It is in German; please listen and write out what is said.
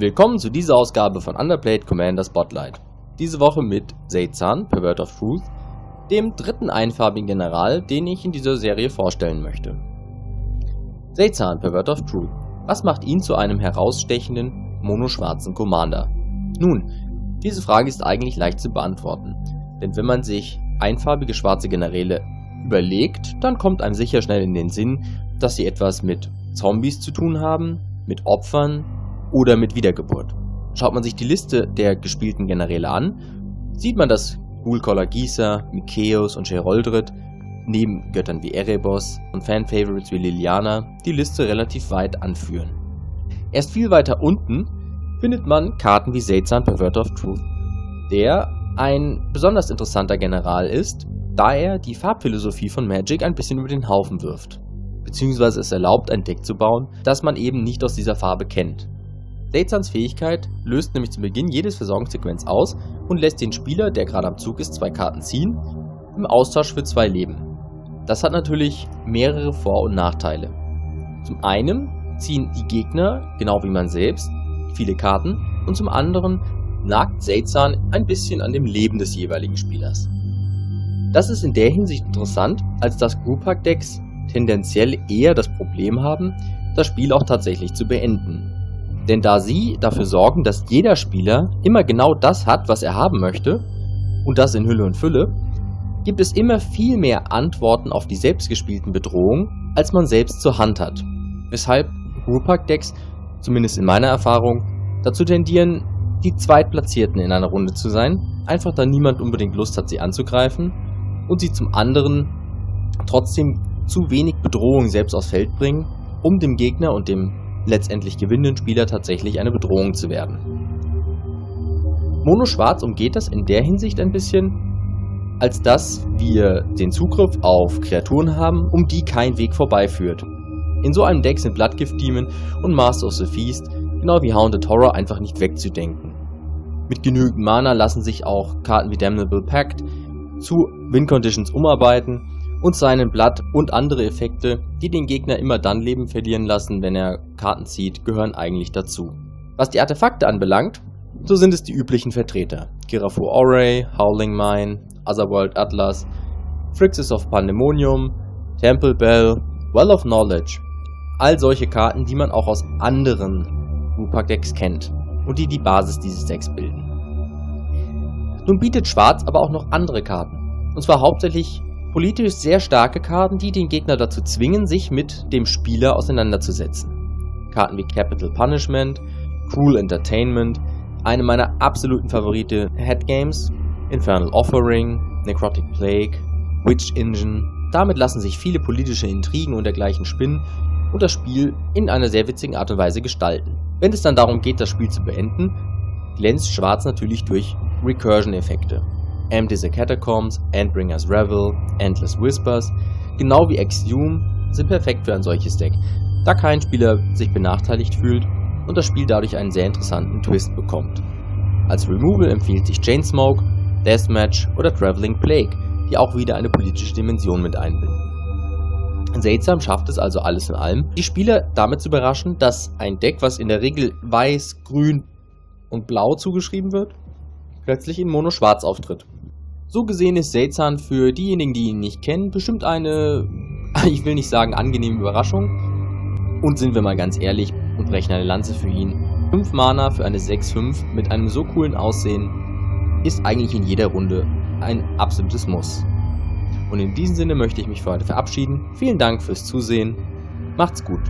willkommen zu dieser Ausgabe von Underplayed Commander Spotlight. Diese Woche mit Seyzan, Pervert of Truth, dem dritten einfarbigen General, den ich in dieser Serie vorstellen möchte. Seyzan, Pervert of Truth. Was macht ihn zu einem herausstechenden, monoschwarzen Commander? Nun, diese Frage ist eigentlich leicht zu beantworten, denn wenn man sich einfarbige schwarze Generäle überlegt, dann kommt einem sicher schnell in den Sinn, dass sie etwas mit Zombies zu tun haben, mit Opfern oder mit Wiedergeburt. Schaut man sich die Liste der gespielten Generäle an, sieht man, dass Ghoul-Caller Gisa, Mikeos und Sheroldred neben Göttern wie Erebos und Fan-Favorites wie Liliana die Liste relativ weit anführen. Erst viel weiter unten findet man Karten wie Seyzan, Pervert of Truth, der ein besonders interessanter General ist, da er die Farbphilosophie von Magic ein bisschen über den Haufen wirft, beziehungsweise es erlaubt, ein Deck zu bauen, das man eben nicht aus dieser Farbe kennt. Seyzans Fähigkeit löst nämlich zu Beginn jedes Versorgungssequenz aus und lässt den Spieler, der gerade am Zug ist, 2 Karten ziehen, im Austausch für 2 Leben. Das hat natürlich mehrere Vor- und Nachteile. Zum einen ziehen die Gegner, genau wie man selbst, viele Karten und zum anderen nagt Seyzan ein bisschen an dem Leben des jeweiligen Spielers. Das ist in der Hinsicht interessant, als dass Group-Pack-Decks tendenziell eher das Problem haben, das Spiel auch tatsächlich zu beenden. Denn da sie dafür sorgen, dass jeder Spieler immer genau das hat, was er haben möchte, und das in Hülle und Fülle, gibt es immer viel mehr Antworten auf die selbstgespielten Bedrohungen, als man selbst zur Hand hat. Weshalb Group-Pack-Decks, zumindest in meiner Erfahrung, dazu tendieren, die Zweitplatzierten in einer Runde zu sein, einfach da niemand unbedingt Lust hat, sie anzugreifen, und sie zum anderen trotzdem zu wenig Bedrohung selbst aufs Feld bringen, um dem Gegner und dem letztendlich gewinnenden Spieler tatsächlich eine Bedrohung zu werden. Mono-Schwarz umgeht das in der Hinsicht ein bisschen, als dass wir den Zugriff auf Kreaturen haben, um die kein Weg vorbeiführt. In so einem Deck sind Bloodgift Demon und Master of the Feast, genau wie Hounded Horror, einfach nicht wegzudenken. Mit genügend Mana lassen sich auch Karten wie Damnable Pact zu Win Conditions umarbeiten und seinen Blood und andere Effekte, die den Gegner immer dann Leben verlieren lassen, wenn er Karten zieht, gehören eigentlich dazu. Was die Artefakte anbelangt, so sind es die üblichen Vertreter. Kirafu Orrery, Howling Mine, Otherworld Atlas, Phrixis of Pandemonium, Temple Bell, Well of Knowledge. All solche Karten, die man auch aus anderen Group-Pack-Decks kennt und die die Basis dieses Decks bilden. Nun bietet Schwarz aber auch noch andere Karten, und zwar hauptsächlich politisch sehr starke Karten, die den Gegner dazu zwingen, sich mit dem Spieler auseinanderzusetzen. Karten wie Capital Punishment, Cruel Entertainment, eine meiner absoluten Favorite Headgames, Infernal Offering, Necrotic Plague, Witch Engine. Damit lassen sich viele politische Intrigen und dergleichen spinnen und das Spiel in einer sehr witzigen Art und Weise gestalten. Wenn es dann darum geht, das Spiel zu beenden, glänzt Schwarz natürlich durch Recursion-Effekte. Empty the Catacombs, Endbringer's Revel, Endless Whispers, genau wie Exhume, sind perfekt für ein solches Deck, da kein Spieler sich benachteiligt fühlt und das Spiel dadurch einen sehr interessanten Twist bekommt. Als Removal empfiehlt sich Chainsmoke, Deathmatch oder Traveling Plague, die auch wieder eine politische Dimension mit einbinden. Seyzan schafft es also alles in allem, die Spieler damit zu überraschen, dass ein Deck, was in der Regel weiß, grün und blau zugeschrieben wird, plötzlich in Mono-Schwarz auftritt. So gesehen ist Seyzan für diejenigen, die ihn nicht kennen, bestimmt eine, ich will nicht sagen angenehme Überraschung. Und sind wir mal ganz ehrlich und brechen eine Lanze für ihn. 5 Mana für eine 6/5 mit einem so coolen Aussehen ist eigentlich in jeder Runde ein absolutes Muss. Und in diesem Sinne möchte ich mich für heute verabschieden. Vielen Dank fürs Zusehen. Macht's gut.